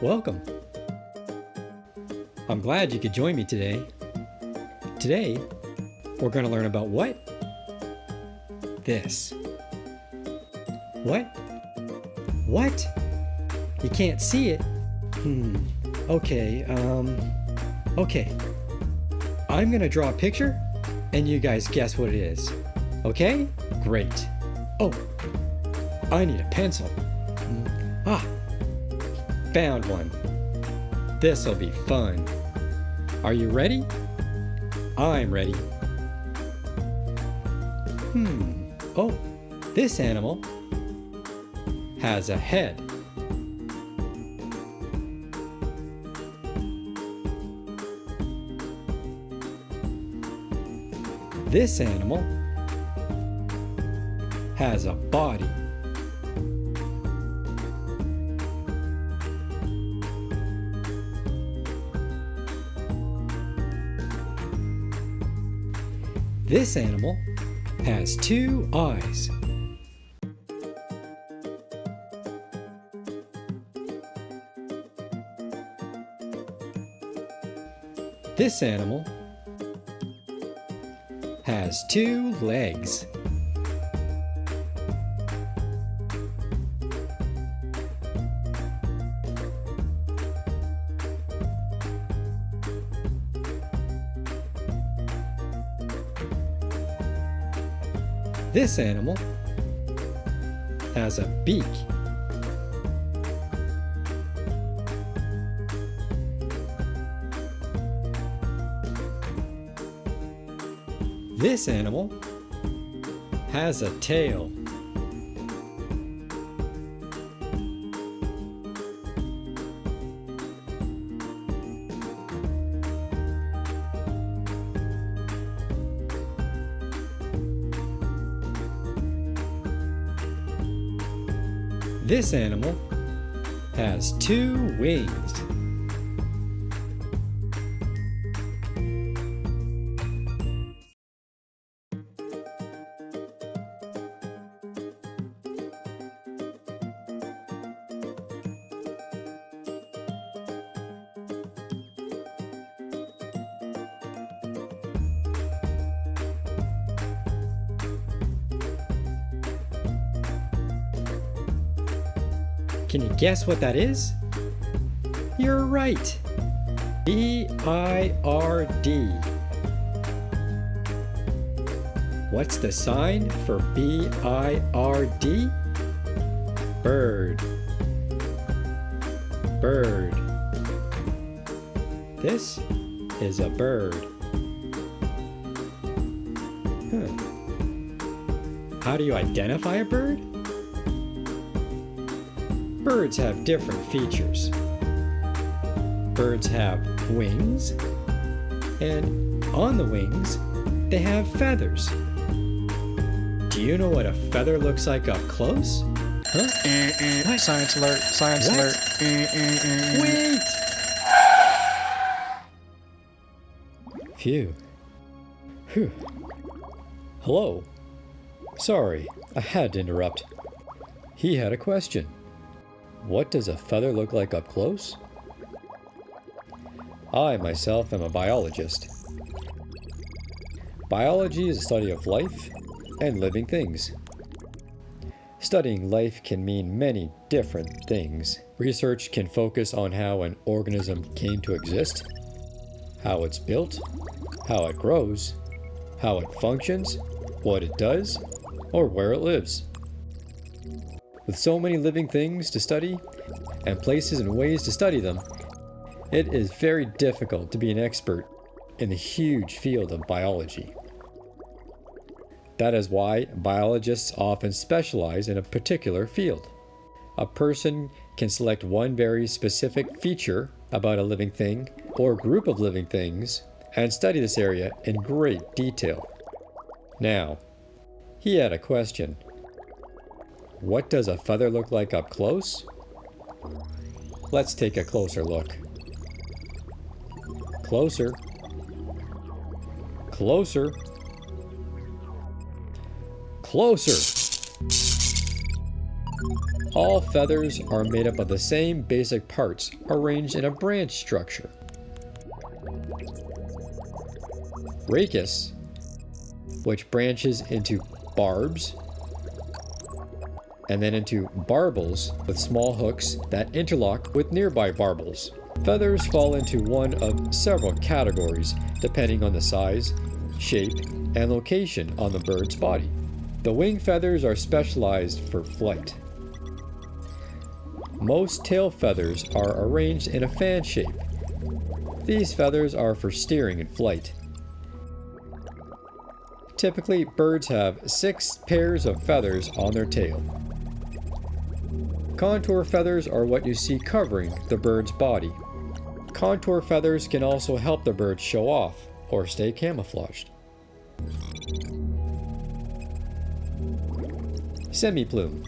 Welcome. I'm glad you could join me today. Today, we're going to learn about what? This. What? What? You can't see it? Okay, okay. I'm going to draw a picture, and you guys guess what it is. Okay? Great. Oh, I need a pencil. Found one. This'll be fun. Are you ready? I'm ready. Oh, this animal has a head. This animal has a body. This animal has 2 eyes. This animal has 2 legs. This animal has a beak. This animal has a tail. This animal has 2 wings. Can you guess what that is? You're right. B-I-R-D. What's the sign for B-I-R-D? Bird. Bird. This is a bird. How do you identify a bird? Birds have different features. Birds have wings, and on the wings, they have feathers. Do you know what a feather looks like up close? Huh? What? Science alert, science What? alert. Wait! Phew. Whew. Hello. Sorry, I had to interrupt. He had a question. What does a feather look like up close? I myself am a biologist. Biology is the study of life and living things. Studying life can mean many different things. Research can focus on how an organism came to exist, how it's built, how it grows, how it functions, what it does, or where it lives. With so many living things to study, and places and ways to study them, it is very difficult to be an expert in the huge field of biology. That is why biologists often specialize in a particular field. A person can select one very specific feature about a living thing or group of living things and study this area in great detail. Now, he had a question. What does a feather look like up close? Let's take a closer look. Closer. Closer. Closer. All feathers are made up of the same basic parts arranged in a branch structure. Rachis, which branches into barbs, and then into barbels with small hooks that interlock with nearby barbels. Feathers fall into one of several categories depending on the size, shape, and location on the bird's body. The wing feathers are specialized for flight. Most tail feathers are arranged in a fan shape. These feathers are for steering in flight. Typically, birds have 6 pairs of feathers on their tail. Contour feathers are what you see covering the bird's body. Contour feathers can also help the bird show off or stay camouflaged. Semiplume.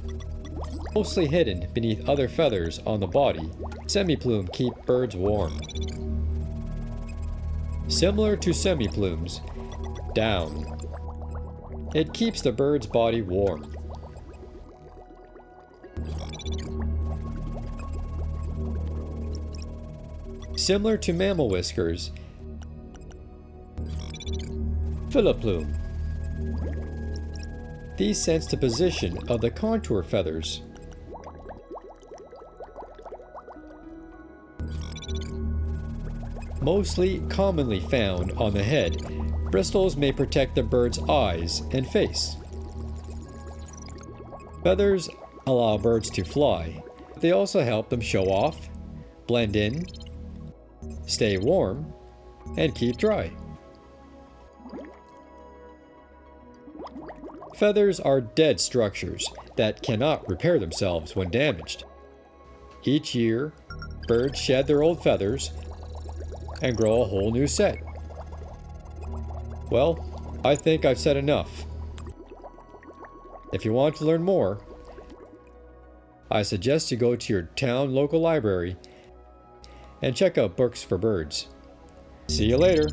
Mostly hidden beneath other feathers on the body, semiplume keep birds warm. Similar to semiplumes, down. It keeps the bird's body warm. Similar to mammal whiskers, filiplume. These sense the position of the contour feathers. Mostly commonly found on the head, bristles may protect the bird's eyes and face. Feathers allow birds to fly. They also help them show off, blend in, stay warm, and keep dry. Feathers are dead structures that cannot repair themselves when damaged. Each year, birds shed their old feathers and grow a whole new set. Well, I think I've said enough. If you want to learn more, I suggest you go to your town local library and check out books for birds. See you later.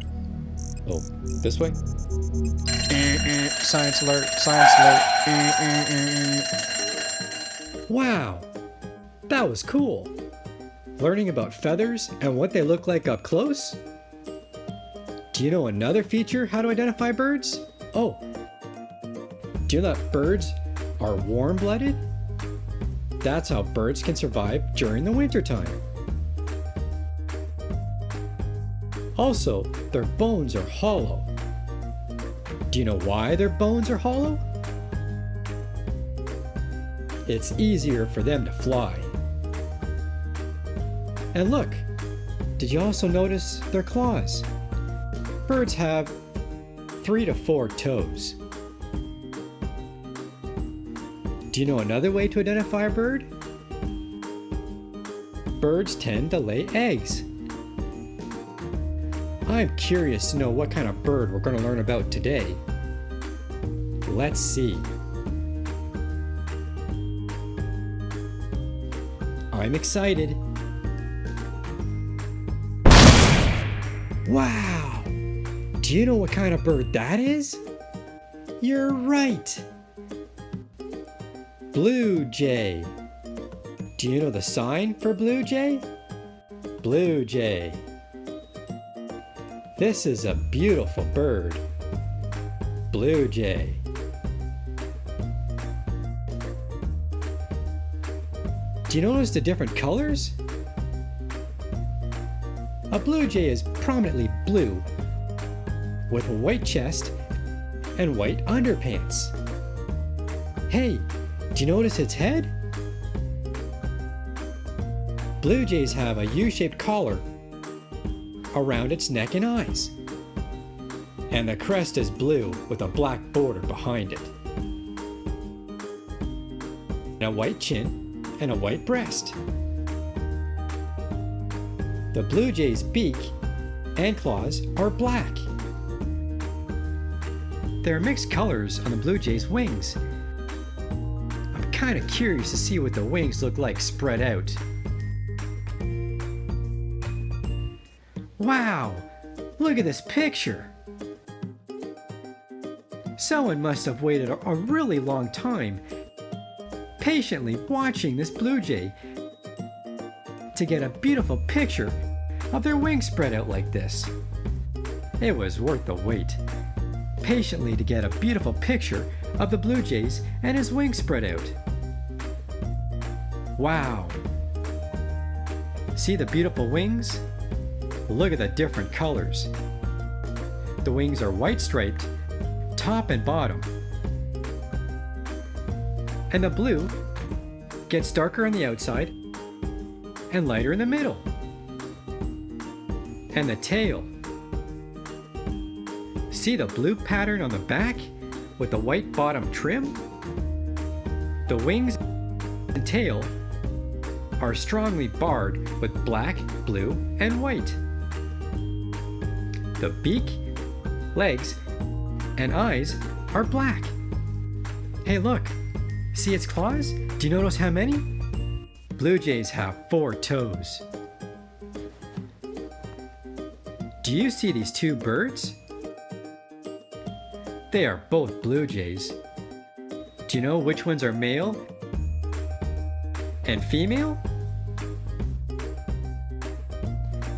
Oh, this way? Science alert, science alert. Wow, that was cool. Learning about feathers and what they look like up close? Do you know another feature how to identify birds? Oh, do you know that birds are warm-blooded? That's how birds can survive during the wintertime. Also, their bones are hollow. Do you know why their bones are hollow? It's easier for them to fly. And look, did you also notice their claws? Birds have 3 to 4 toes. Do you know another way to identify a bird? Birds tend to lay eggs. I'm curious to know what kind of bird we're going to learn about today. Let's see. I'm excited. Wow! Do you know what kind of bird that is? You're right! Blue jay. Do you know the sign for blue jay? Blue jay. This is a beautiful bird. Blue jay. Do you notice the different colors? A blue jay is prominently blue, with a white chest and white underpants. Hey, do you notice its head? Blue jays have a U-shaped collar around its neck and eyes. And the crest is blue with a black border behind it. And a white chin and a white breast. The blue jay's beak and claws are black. There are mixed colors on the blue jay's wings. I'm kind of curious to see what the wings look like spread out. Wow, look at this picture. Someone must have waited a really long time patiently watching this blue jay to get a beautiful picture of their wings spread out like this. It was worth the wait. Patiently to get a beautiful picture of the blue jays and his wings spread out. Wow! See the beautiful wings? Look at the different colors. The wings are white striped, top and bottom. And the blue gets darker on the outside and lighter in the middle. And the tail. See the blue pattern on the back with the white bottom trim? The wings and tail are strongly barred with black, blue, and white. The beak, legs, and eyes are black. Hey look, see its claws? Do you notice how many? Blue jays have 4 toes. Do you see these 2 birds? They are both blue jays. Do you know which ones are male and female?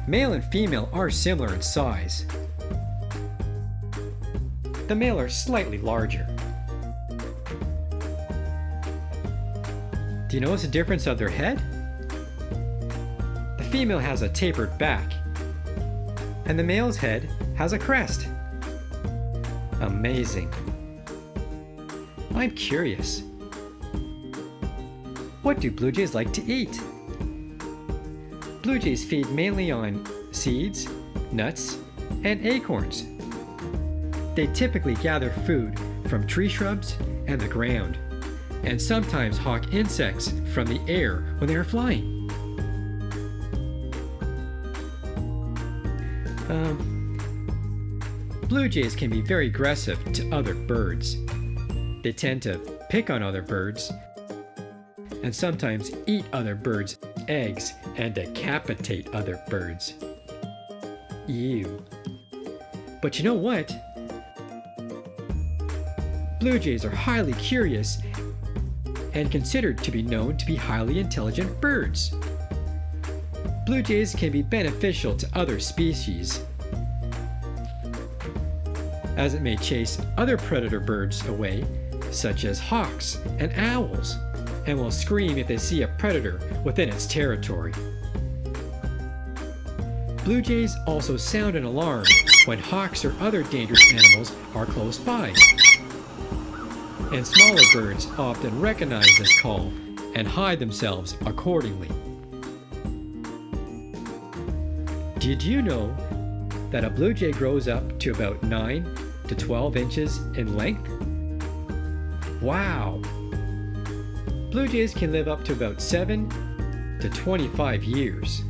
Male and female are similar in size. The male are slightly larger. Do you notice the difference of their head? The female has a tapered back, and the male's head has a crest. Amazing. I'm curious. What do blue jays like to eat? Blue jays feed mainly on seeds, nuts, and acorns. They typically gather food from tree shrubs and the ground, and sometimes hawk insects from the air when they are flying. Blue jays can be very aggressive to other birds. They tend to pick on other birds and sometimes eat other birds' eggs and decapitate other birds. Ew. But you know what? Blue jays are highly curious and considered to be known to be highly intelligent birds. Blue jays can be beneficial to other species, as it may chase other predator birds away, such as hawks and owls, and will scream if they see a predator within its territory. Blue jays also sound an alarm when hawks or other dangerous animals are close by. And smaller birds often recognize this call and hide themselves accordingly. Did you know that a blue jay grows up to about 9 to 12 inches in length? Wow! Blue jays can live up to about 7 to 25 years.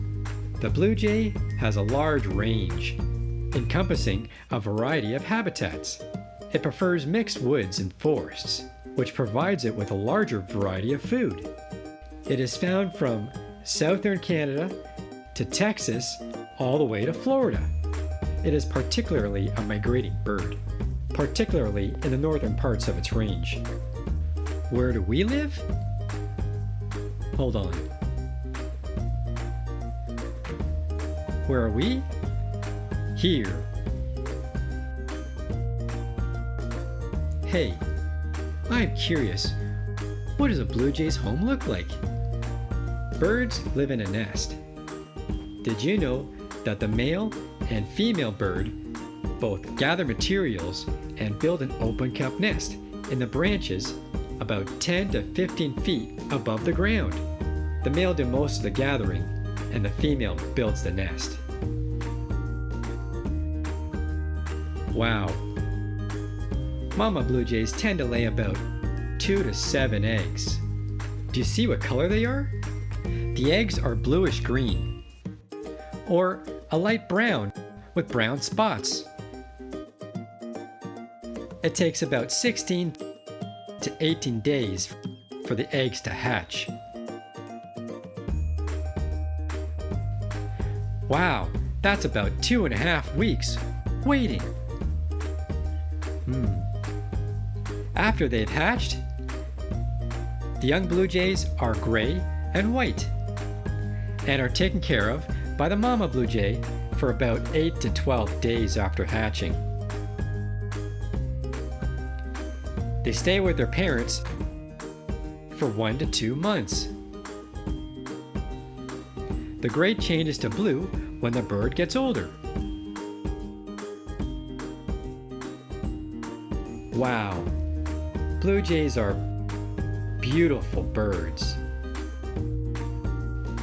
The blue jay has a large range, encompassing a variety of habitats. It prefers mixed woods and forests, which provides it with a larger variety of food. It is found from southern Canada to Texas all the way to Florida. It is particularly a migrating bird, particularly in the northern parts of its range. Where do we live? Hold on. Where are we? Here. Hey, I'm curious, what does a blue jay's home look like? Birds live in a nest. Did you know that the male and female bird both gather materials and build an open cup nest in the branches about 10 to 15 feet above the ground? The male does most of the gathering and the female builds the nest. Wow. Mama blue jays tend to lay about 2 to 7 eggs. Do you see what color they are? The eggs are bluish green, or a light brown with brown spots. It takes about 16 to 18 days for the eggs to hatch. Wow, that's about 2.5 weeks waiting. After they've hatched, The young blue jays are gray and white and are taken care of by the mama blue jay for about 8 to 12 days after hatching. They stay with their parents for 1 to 2 months. The gray changes to blue when the bird gets older. Wow, blue jays are beautiful birds.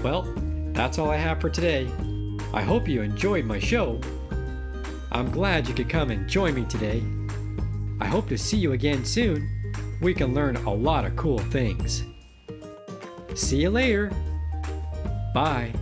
Well, that's all I have for today. I hope you enjoyed my show. I'm glad you could come and join me today. I hope to see you again soon. We can learn a lot of cool things. See you later. Bye.